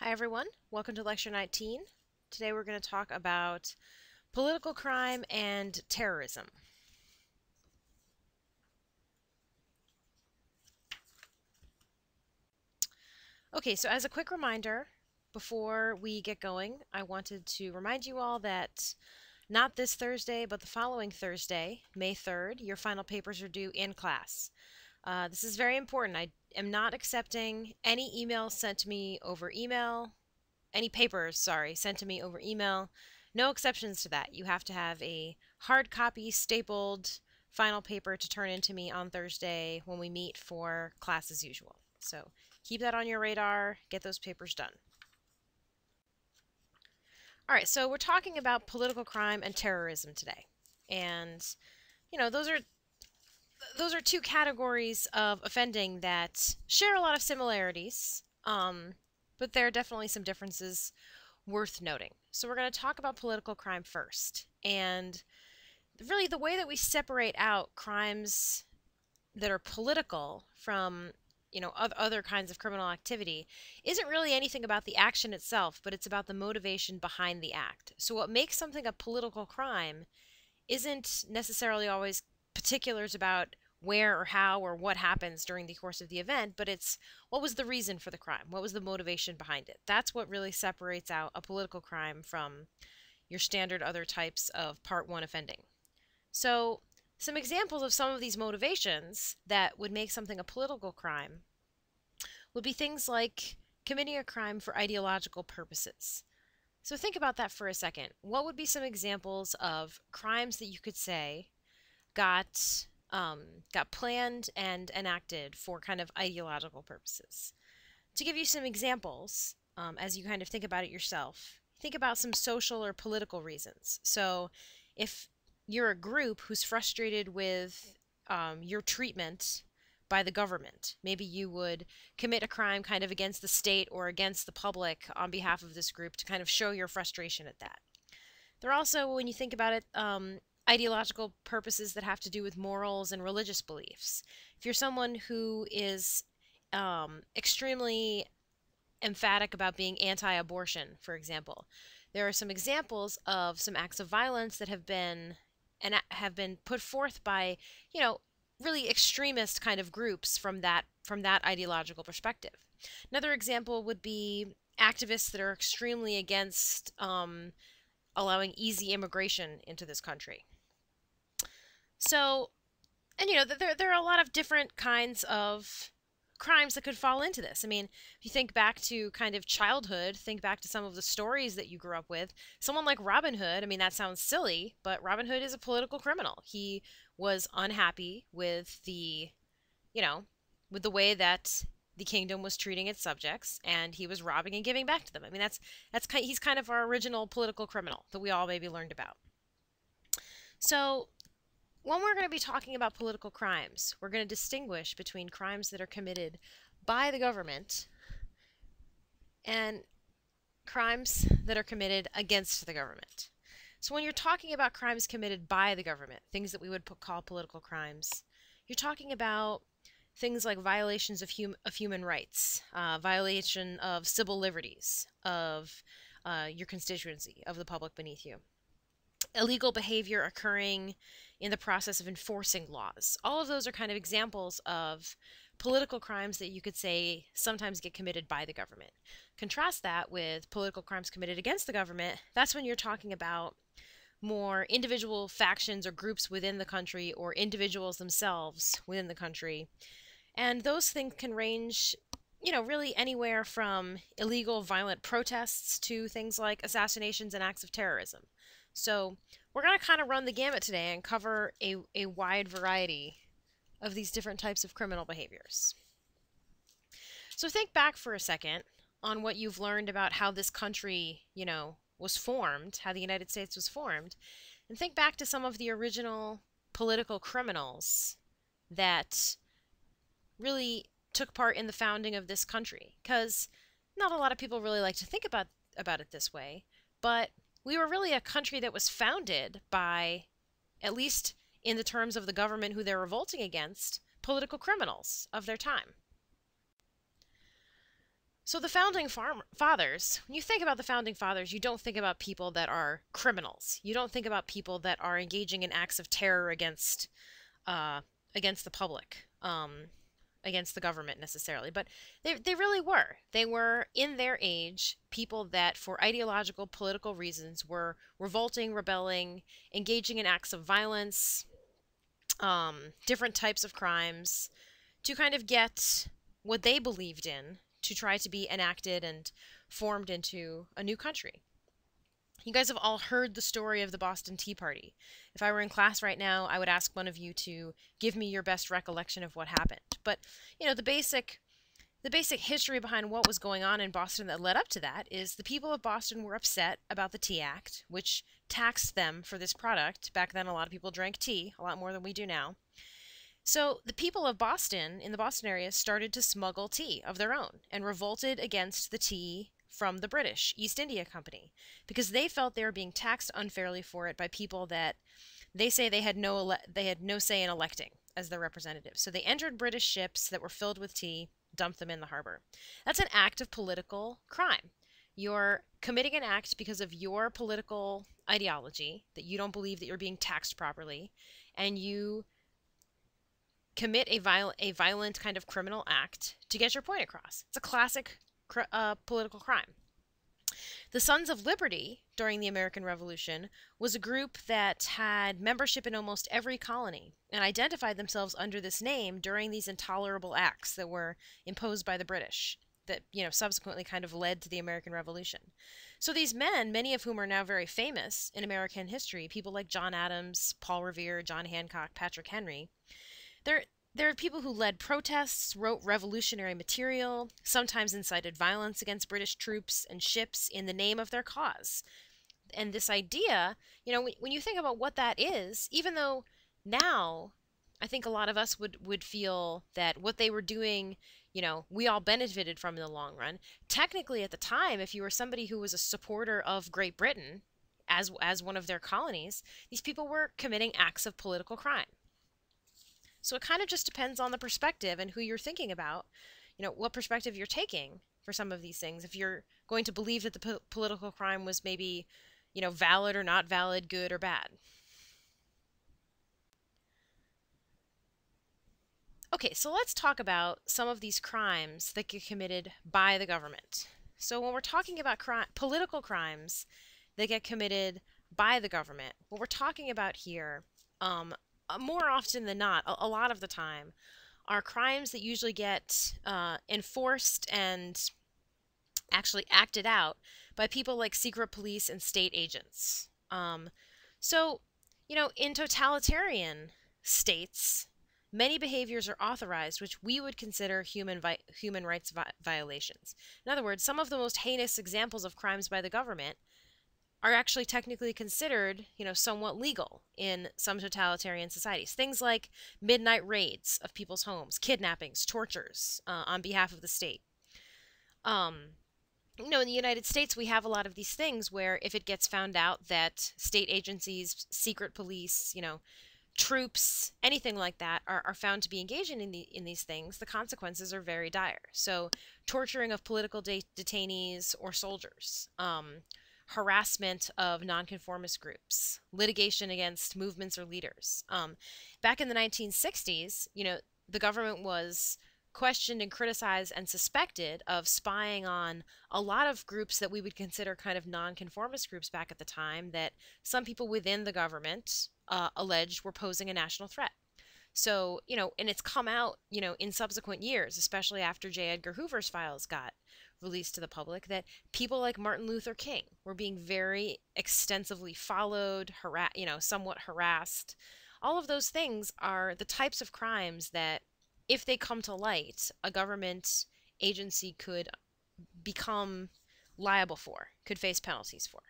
Hi everyone, welcome to Lecture 19. Today we're going to talk about political crime and terrorism. Okay, so as a quick reminder, before we get going, I wanted to remind you all that not this Thursday, but the following Thursday, May 3rd, your final papers are due in class. This is very important. I am not accepting any emails sent to me over email, any papers, sorry, sent to me over email. No exceptions to that. You have to have a hard copy, stapled final paper to turn into me on Thursday when we meet for class as usual. So keep that on your radar. Get those papers done. All right, so we're talking about political crime and terrorism today. And, those are two categories of offending that share a lot of similarities, but there are definitely some differences worth noting. So we're going to talk about political crime first. And really the way that we separate out crimes that are political from other kinds of criminal activity isn't really anything about the action itself, but it's about the motivation behind the act. So what makes something a political crime isn't necessarily always particulars about where or how or what happens during the course of the event, but it's what was the reason for the crime? What was the motivation behind it? That's what really separates out a political crime from your standard other types of Part 1 offending. So, some examples of some of these motivations that would make something a political crime would be things like committing a crime for ideological purposes. So think about that for a second. What would be some examples of crimes that you could say got planned and enacted for kind of ideological purposes? To give you some examples, as you kind of think about it yourself, think about some social or political reasons. So if you're a group who's frustrated with your treatment by the government, maybe you would commit a crime kind of against the state or against the public on behalf of this group to kind of show your frustration at that. There are also, when you think about it, ideological purposes that have to do with morals and religious beliefs. If you're someone who is extremely emphatic about being anti-abortion, for example, there are some examples of some acts of violence that have been put forth by, really extremist kind of groups from that ideological perspective. Another example would be activists that are extremely against allowing easy immigration into this country. So, and there are a lot of different kinds of crimes that could fall into this. I mean, if you think back to kind of childhood, think back to some of the stories that you grew up with. Someone like Robin Hood, I mean, that sounds silly, but Robin Hood is a political criminal. He was unhappy with with the way that the kingdom was treating its subjects, and he was robbing and giving back to them. I mean, he's kind of our original political criminal that we all maybe learned about. So when we're going to be talking about political crimes, we're going to distinguish between crimes that are committed by the government and crimes that are committed against the government. So when you're talking about crimes committed by the government, things that we would call political crimes, you're talking about things like violations of human rights, violation of civil liberties, of your constituency, of the public beneath you, illegal behavior occurring in the process of enforcing laws. All of those are kind of examples of political crimes that you could say sometimes get committed by the government. Contrast that with political crimes committed against the government. That's when you're talking about more individual factions or groups within the country, or individuals themselves within the country. And those things can range, really anywhere from illegal violent protests to things like assassinations and acts of terrorism. So we're going to kind of run the gamut today and cover a wide variety of these different types of criminal behaviors. So think back for a second on what you've learned about how this country, was formed, how the United States was formed, and think back to some of the original political criminals that really took part in the founding of this country. Because not a lot of people really like to think about it this way, but we were really a country that was founded by, at least in the terms of the government who they're revolting against, political criminals of their time. So the fathers, when you think about the founding fathers, you don't think about people that are criminals. You don't think about people that are engaging in acts of terror uh, against the public, against the government necessarily. But they really were. They were, in their age, people that, for ideological, political reasons, were revolting, rebelling, engaging in acts of violence, different types of crimes, to kind of get what they believed in to try to be enacted and formed into a new country. You guys have all heard the story of the Boston Tea Party. If I were in class right now, I would ask one of you to give me your best recollection of what happened. But, the basic history behind what was going on in Boston that led up to that is the people of Boston were upset about the Tea Act, which taxed them for this product. Back then, a lot of people drank tea, a lot more than we do now. So the people of Boston, in the Boston area, started to smuggle tea of their own and revolted against the tea from the British East India Company because they felt they were being taxed unfairly for it by people that they say they had no say in electing as their representatives. So they entered British ships that were filled with tea, dumped them in the harbor. That's an act of political crime. You're committing an act because of your political ideology, that you don't believe that you're being taxed properly, and you commit a violent kind of criminal act to get your point across. It's a classic political crime. The Sons of Liberty during the American Revolution was a group that had membership in almost every colony and identified themselves under this name during these intolerable acts that were imposed by the British that, subsequently kind of led to the American Revolution. So these men, many of whom are now very famous in American history, people like John Adams, Paul Revere, John Hancock, Patrick Henry, there are people who led protests, wrote revolutionary material, sometimes incited violence against British troops and ships in the name of their cause. And this idea, when you think about what that is, even though now I think a lot of us would feel that what they were doing, we all benefited from in the long run. Technically, at the time, if you were somebody who was a supporter of Great Britain as one of their colonies, these people were committing acts of political crime. So it kind of just depends on the perspective and who you're thinking about, what perspective you're taking for some of these things. If you're going to believe that the political crime was maybe, valid or not valid, good or bad. Okay, so let's talk about some of these crimes that get committed by the government. So when we're talking about political crimes that get committed by the government, what we're talking about here, more often than not, a lot of the time, are crimes that usually get enforced and actually acted out by people like secret police and state agents. So, in totalitarian states, many behaviors are authorized which we would consider human rights violations. In other words, some of the most heinous examples of crimes by the government are actually technically considered, somewhat legal in some totalitarian societies. Things like midnight raids of people's homes, kidnappings, tortures on behalf of the state. In the United States, we have a lot of these things where if it gets found out that state agencies, secret police, troops, anything like that are found to be engaging in these things, the consequences are very dire. So torturing of political detainees or soldiers, harassment of nonconformist groups, litigation against movements or leaders. Back in the 1960s, the government was questioned and criticized and suspected of spying on a lot of groups that we would consider kind of nonconformist groups back at the time that some people within the government alleged were posing a national threat. So, and it's come out, in subsequent years, especially after J. Edgar Hoover's files got released to the public, that people like Martin Luther King were being very extensively followed, somewhat harassed. All of those things are the types of crimes that, if they come to light, a government agency could become liable for, could face penalties for.